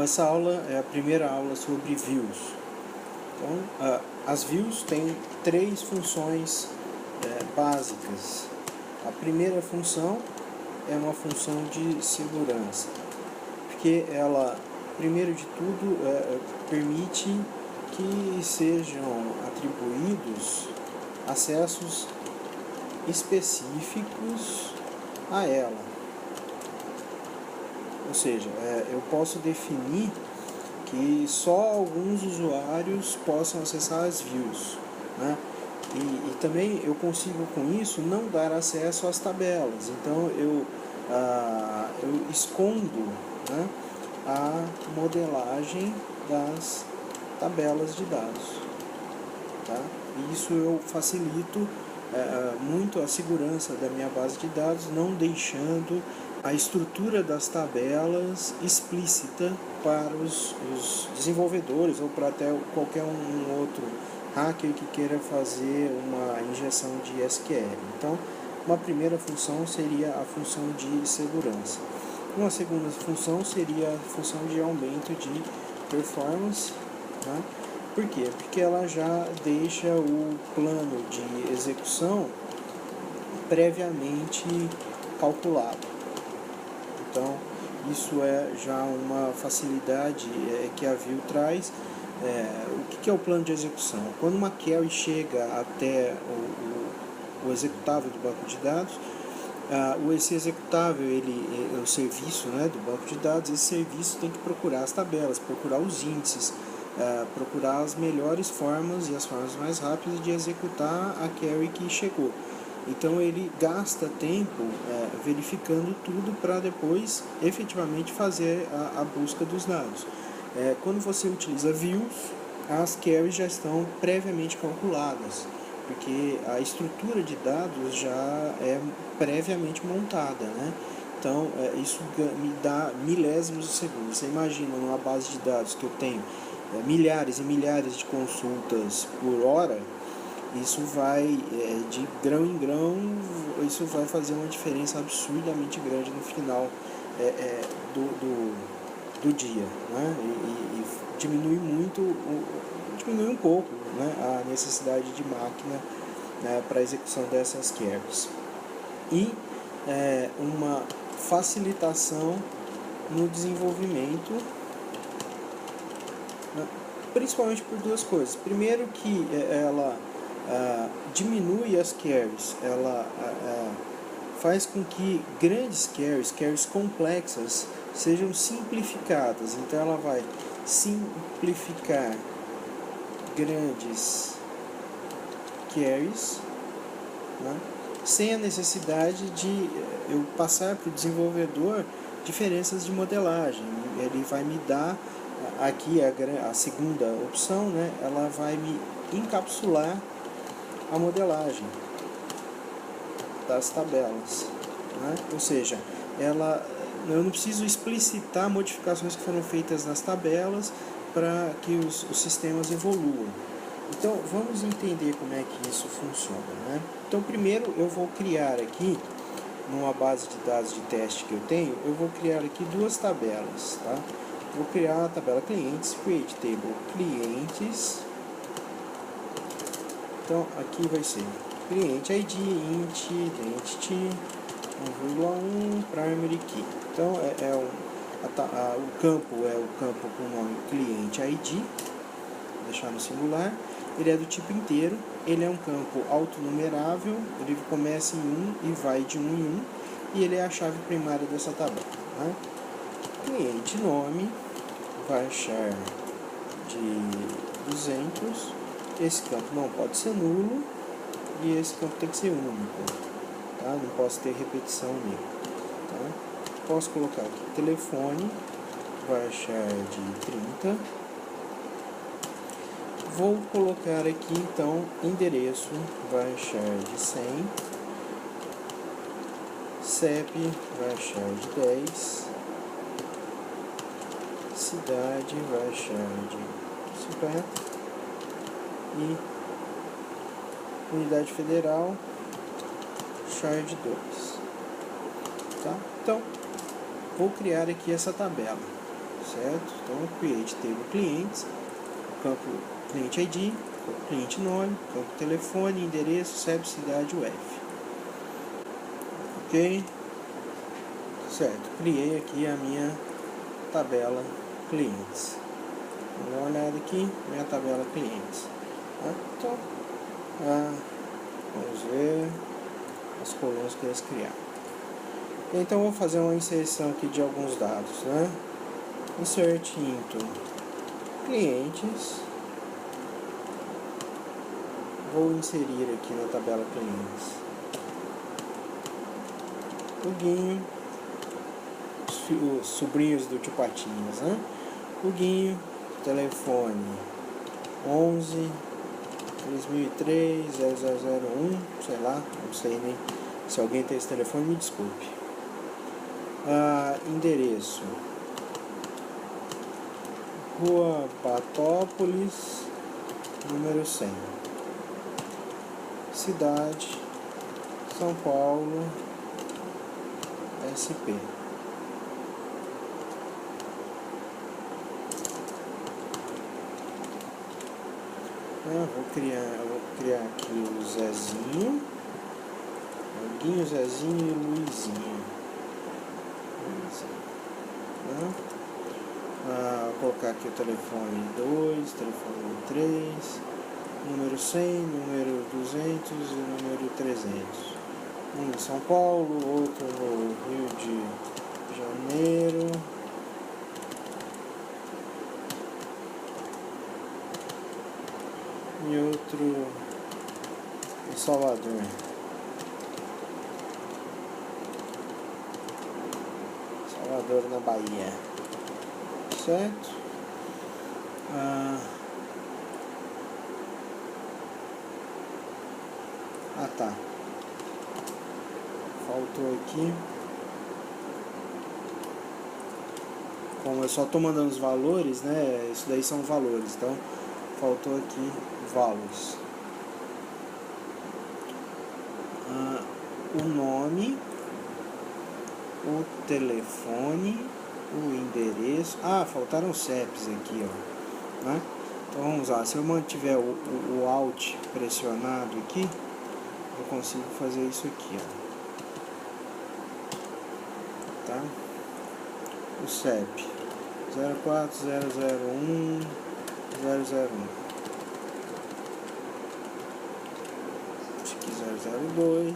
essa aula é a primeira aula sobre views. Então, as views têm 3 funções básicas. A primeira função é uma função de segurança, porque ela, primeiro de tudo, permite que sejam atribuídos acessos específicos a ela. Ou seja, eu posso definir que só alguns usuários possam acessar as views, né? E também eu consigo com isso não dar acesso às tabelas. Então eu escondo, né, a modelagem das tabelas de dados, tá? E isso eu facilito muito a segurança da minha base de dados, não deixando a estrutura das tabelas explícita para os desenvolvedores ou para até qualquer um outro hacker que queira fazer uma injeção de SQL. Então, uma primeira função seria a função de segurança. Uma segunda função seria a função de aumento de performance, né? Por quê? Porque ela já deixa o plano de execução previamente calculado. Então, isso é já uma facilidade que a Vue traz. O que é o plano de execução? Quando uma query chega até o executável do banco de dados, esse executável é o serviço, né, do banco de dados. Esse serviço tem que procurar as tabelas, procurar os índices, procurar as melhores formas e as formas mais rápidas de executar a query que chegou. Então ele gasta tempo verificando tudo para depois efetivamente fazer a busca dos dados. Quando você utiliza views, as queries já estão previamente calculadas, porque a estrutura de dados já é previamente montada, né? Então isso me dá milésimos de segundos. Você imagina numa base de dados que eu tenho milhares e milhares de consultas por hora, isso vai, de grão em grão, isso vai fazer uma diferença absurdamente grande no final do dia, né? E diminui um pouco, né, a necessidade de máquina, né, para a execução dessas queries. E uma facilitação no desenvolvimento, né, principalmente por 2 coisas. Primeiro, que ela diminui as queries, ela faz com que grandes queries complexas, sejam simplificadas. Então ela vai simplificar grandes queries, né, sem a necessidade de eu passar para o desenvolvedor diferenças de modelagem. Ele vai me dar aqui a segunda opção, né, ela vai me encapsular a modelagem das tabelas, né? Ou seja, eu não preciso explicitar modificações que foram feitas nas tabelas para que os sistemas evoluam. Então vamos entender como é que isso funciona, né? Então primeiro eu vou criar aqui, numa base de dados de teste que eu tenho, eu vou criar aqui 2 tabelas, tá? Vou criar a tabela clientes, create table clientes. Então aqui vai ser cliente ID, int, identity, 1,1, primary key. Então o campo é o campo com o nome cliente ID, vou deixar no singular. Ele é do tipo inteiro, ele é um campo autonumerável, ele começa em 1 e vai de 1 em 1, e ele é a chave primária dessa tabela, né? Cliente nome, varchar de 200, esse campo não pode ser nulo, e esse campo tem que ser único, tá? Não posso ter repetição nele, tá? Posso colocar aqui telefone, varchar de 30, vou colocar aqui então endereço, varchar de 100, CEP, varchar de 10, cidade, varchar de 50 e unidade federal, char de 2, tá? Então vou criar aqui essa tabela. certo? Então, create table clientes, campo cliente ID, cliente nome, campo telefone, endereço, CEP, cidade, UF. Ok? Certo, criei aqui a minha tabela clientes. Vamos dar uma olhada aqui, minha tabela clientes. Então, vamos ver as colunas que eles criaram. Então, vou fazer uma inserção aqui de alguns dados, né? Insert into clientes. Vou inserir aqui na tabela clientes o Guinho, os sobrinhos do tio Patinhas, né? O Guinho, telefone 11 3003 0001, sei lá, não sei nem se alguém tem esse telefone, me desculpe. Endereço: Rua Patópolis, número 100. Cidade: São Paulo, SP. Vou criar aqui o Zezinho, o Guinho, Zezinho e o Luizinho. Vou colocar aqui o telefone 2, telefone 3, número 100, número 200 e número 300. Um em São Paulo, outro no Rio de Janeiro. E outro em Salvador. Salvador, na Bahia. Certo? Tá. Faltou aqui. Como eu só estou mandando os valores, né? Isso daí são valores. Então, faltou aqui values. O nome, o telefone, o endereço. Faltaram CEPs aqui, ó. Né? Então vamos lá. Se eu mantiver o Alt pressionado aqui, eu consigo fazer isso aqui, ó. Tá? O CEP 04001 001. Esse aqui 002.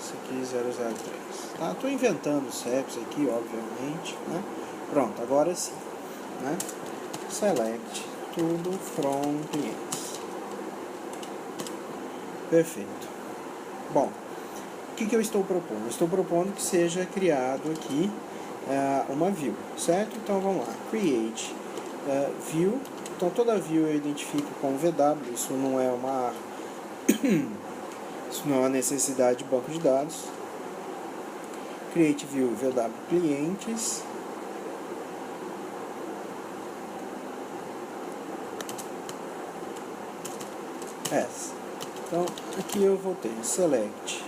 Esse aqui 003. Tá? Tô inventando CEPs aqui, obviamente, né? Pronto, agora sim, né? Select tudo from clients. Perfeito. Bom, o que eu estou propondo? Eu estou propondo que seja criado aqui uma view, certo? Então vamos lá, create view. Então toda view eu identifico com VW, isso não é uma isso não é uma necessidade de banco de dados. Create view VW clientes. Essa. Então aqui eu vou ter select.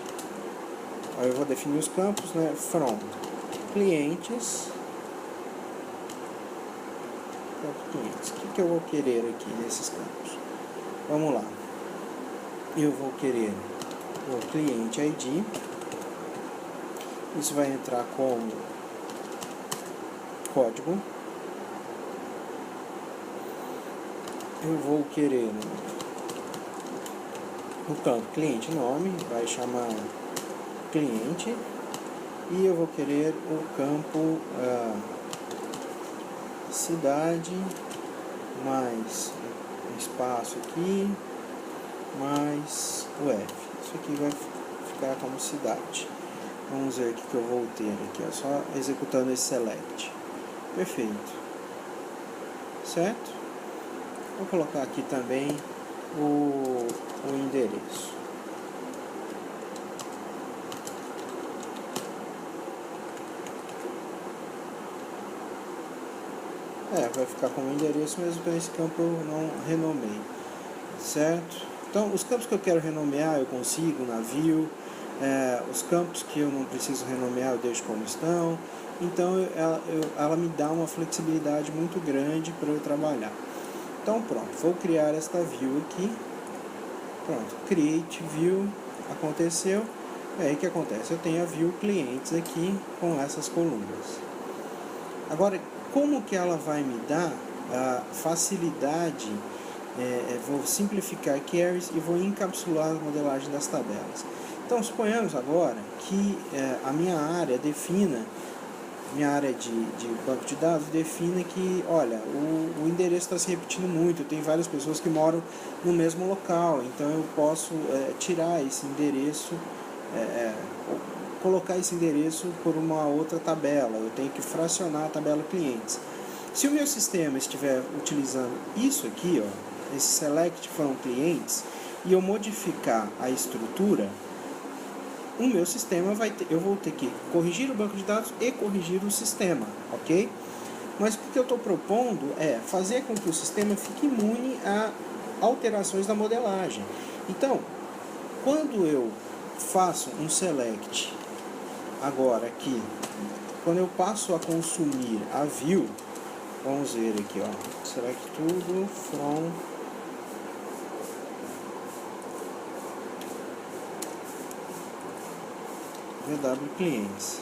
Aí eu vou definir os campos, né? From clientes. Clientes. O que eu vou querer aqui nesses campos? Vamos lá. Eu vou querer o cliente ID. Isso vai entrar como código. Eu vou querer no campo cliente nome, vai chamar cliente. E eu vou querer o campo cidade, mais um espaço aqui, mais o F. Isso aqui vai ficar como cidade. Vamos ver o que eu vou ter aqui, só executando esse select. Perfeito. Certo? Vou colocar aqui também o endereço. Vai ficar como endereço mesmo que esse campo eu não renomei. Certo? Então, os campos que eu quero renomear eu consigo na view. os campos que eu não preciso renomear eu deixo como estão. Então ela me dá uma flexibilidade muito grande para eu trabalhar. Então pronto, vou criar esta view aqui. Pronto, create view, aconteceu. Aí o que acontece? Eu tenho a view clientes aqui com essas colunas. Agora, como que ela vai me dar a facilidade? Vou simplificar queries e vou encapsular a modelagem das tabelas. Então, suponhamos agora que a minha área minha área de banco de dados defina que, olha, o endereço está se repetindo muito, tem várias pessoas que moram no mesmo local, então eu posso tirar esse endereço, colocar esse endereço por uma outra tabela, eu tenho que fracionar a tabela clientes. Se o meu sistema estiver utilizando isso aqui, ó, esse select from clientes, e eu modificar a estrutura, o meu sistema eu vou ter que corrigir o banco de dados e corrigir o sistema, ok? Mas o que eu estou propondo é fazer com que o sistema fique imune a alterações da modelagem. Então, quando eu faço um select, agora aqui, quando eu passo a consumir a view, vamos ver aqui, ó, select tudo from VW clientes.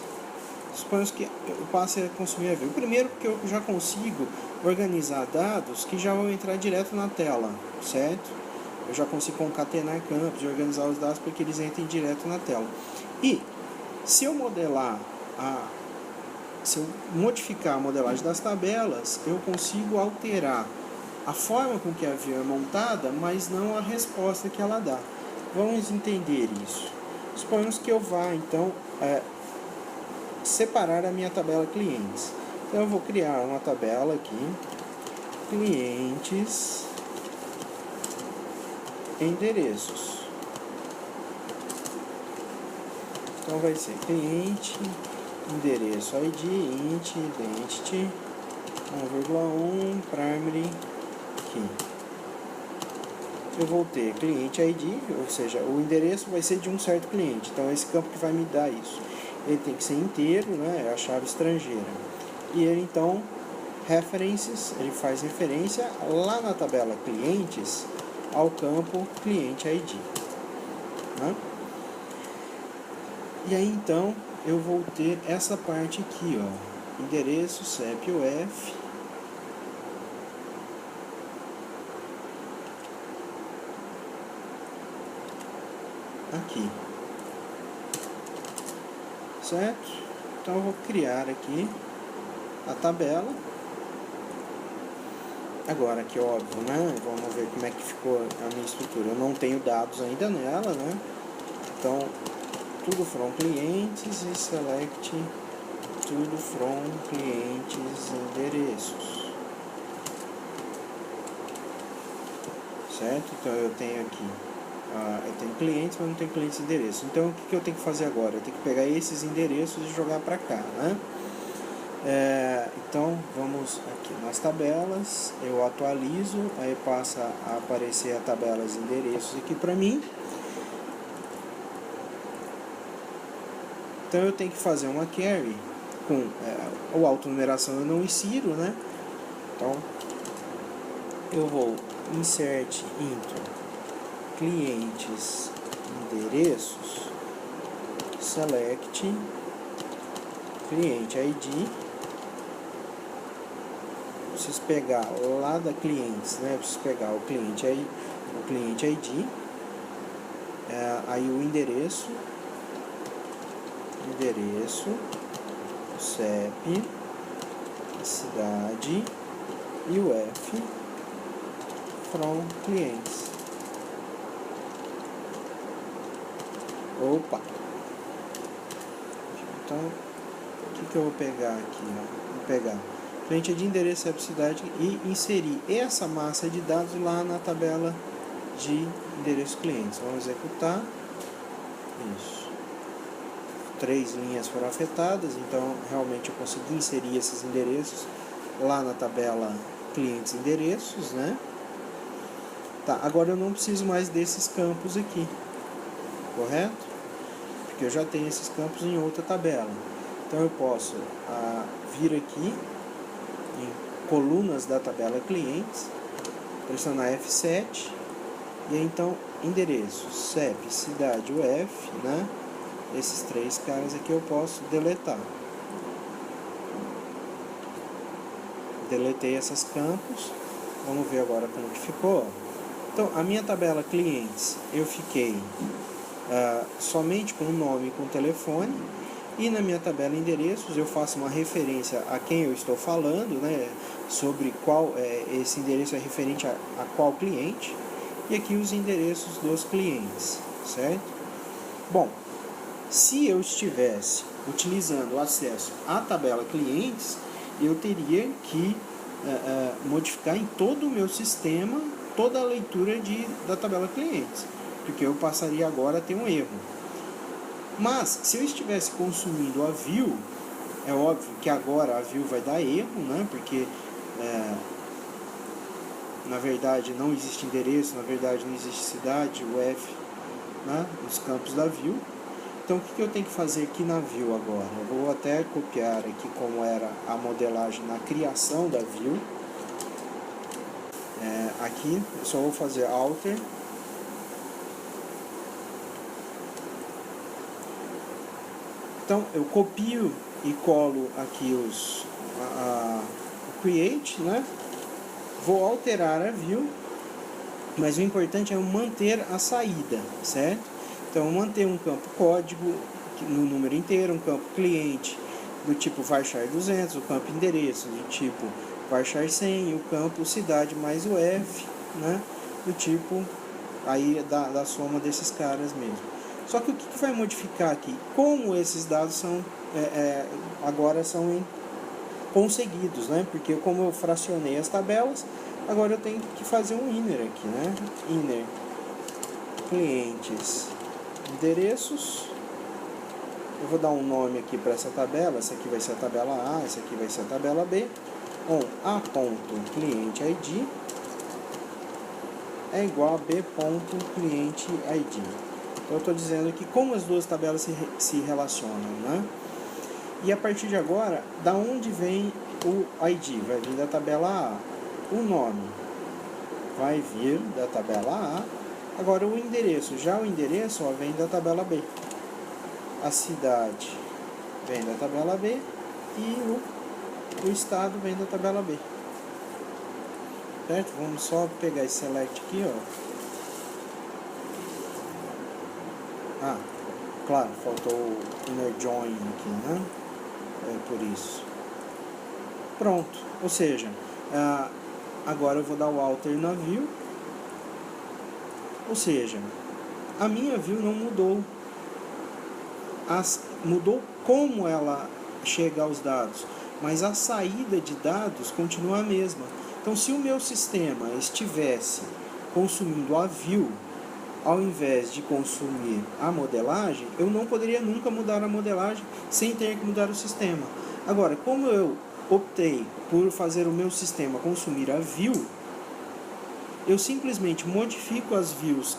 Suponhamos que eu passe a consumir a view. Primeiro, porque eu já consigo organizar dados que já vão entrar direto na tela, certo? Eu já consigo concatenar campos e organizar os dados para que eles entrem direto na tela. E se eu se eu modificar a modelagem das tabelas, eu consigo alterar a forma com que a view é montada, mas não a resposta que ela dá. Vamos entender isso. Suponhamos que eu vá, então, separar a minha tabela clientes. Então, eu vou criar uma tabela aqui, clientes, endereços. Então, vai ser cliente, endereço ID, int, identity, 1,1, primary, key. Eu vou ter cliente ID, ou seja, o endereço vai ser de um certo cliente. Então, é esse campo que vai me dar isso. Ele tem que ser inteiro, né? É a chave estrangeira. E ele, então, references, ele faz referência lá na tabela clientes ao campo cliente ID. Né? E aí, então, eu vou ter essa parte aqui, ó. Endereço, CEP, UF. Aqui, certo? Então eu vou criar aqui a tabela. Agora aqui, óbvio, né? Vamos ver como é que ficou a minha estrutura. Eu não tenho dados ainda nela, né? Então, tudo from clientes e select tudo from clientes endereços. Certo? Então eu tenho aqui eu tenho clientes, mas não tenho clientes e endereços. Então, o que eu tenho que fazer agora? Eu tenho que pegar esses endereços e jogar para cá, né? Então, vamos aqui nas tabelas, eu atualizo, aí passa a aparecer a tabela de endereços aqui para mim. Então, eu tenho que fazer uma query com o autonumeração eu não insiro, né? Então, eu vou insert into clientes endereços, select cliente ID. Preciso pegar lá da clientes, né? Preciso pegar o cliente ID, aí o endereço, o CEP, a cidade e o F from clientes. Opa! Então, o que eu vou pegar aqui? Vou pegar cliente de endereço e cidade e inserir essa massa de dados lá na tabela de endereço clientes. Vamos executar. Isso. 3 linhas foram afetadas, então realmente eu consegui inserir esses endereços lá na tabela clientes endereços, né? Tá, agora eu não preciso mais desses campos aqui, correto? porque eu já tenho esses campos em outra tabela. Então eu posso vir aqui em colunas da tabela clientes, pressionar F7, e aí então endereço, CEP, cidade, UF, né? Esses três caras aqui eu posso deletar. Deletei esses campos. Vamos ver agora como que ficou. Então, a minha tabela clientes, eu fiquei somente com o nome e com o telefone. E na minha tabela endereços, eu faço uma referência a quem eu estou falando, né? Sobre qual esse endereço é referente a qual cliente. E aqui os endereços dos clientes, certo? Bom, se eu estivesse utilizando o acesso à tabela clientes, eu teria que modificar em todo o meu sistema toda a leitura da tabela clientes, porque eu passaria agora a ter um erro. Mas, se eu estivesse consumindo a view, é óbvio que agora a view vai dar erro, né? Porque na verdade não existe endereço, na verdade não existe cidade, UF, né? Nos campos da view. Então, o que eu tenho que fazer aqui na view agora? Eu vou até copiar aqui como era a modelagem na criação da view. Aqui, eu só vou fazer alter. Então, eu copio e colo aqui o create, né? Vou alterar a view, mas o importante é eu manter a saída, certo? Então, manter um campo código no número inteiro, um campo cliente do tipo varchar 200, o campo endereço do tipo varchar 100, e o campo cidade mais o F, né? Do tipo aí da soma desses caras mesmo. Só que o que vai modificar aqui? Como esses dados são agora são conseguidos, né? Porque como eu fracionei as tabelas, agora eu tenho que fazer um inner aqui, né? Inner clientes endereços. Eu vou dar um nome aqui para essa tabela. Essa aqui vai ser a tabela A, essa aqui vai ser a tabela B. A.cliente ID é igual a B.cliente ID. Então eu estou dizendo que como as duas tabelas se relacionam, né? E a partir de agora, da onde vem o ID? Vai vir da tabela A. O nome vai vir da tabela A. Agora o endereço, já o endereço vem da tabela B. A cidade vem da tabela B e o estado vem da tabela B. Certo? Vamos só pegar esse select aqui, ó. Claro, faltou o inner join aqui, né? Por isso. Pronto. Ou seja, agora eu vou dar o alter na view. Ou seja, a minha view não mudou. Mudou como ela chega aos dados, mas a saída de dados continua a mesma. Então, se o meu sistema estivesse consumindo a view, ao invés de consumir a modelagem, eu não poderia nunca mudar a modelagem sem ter que mudar o sistema. Agora, como eu optei por fazer o meu sistema consumir a view, eu simplesmente modifico as views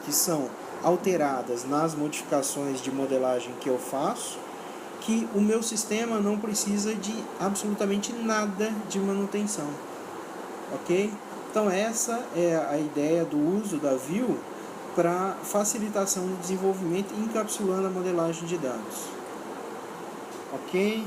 que são alteradas nas modificações de modelagem que eu faço, que o meu sistema não precisa de absolutamente nada de manutenção. Ok? Então essa é a ideia do uso da view para facilitação do desenvolvimento, encapsulando a modelagem de dados. Ok?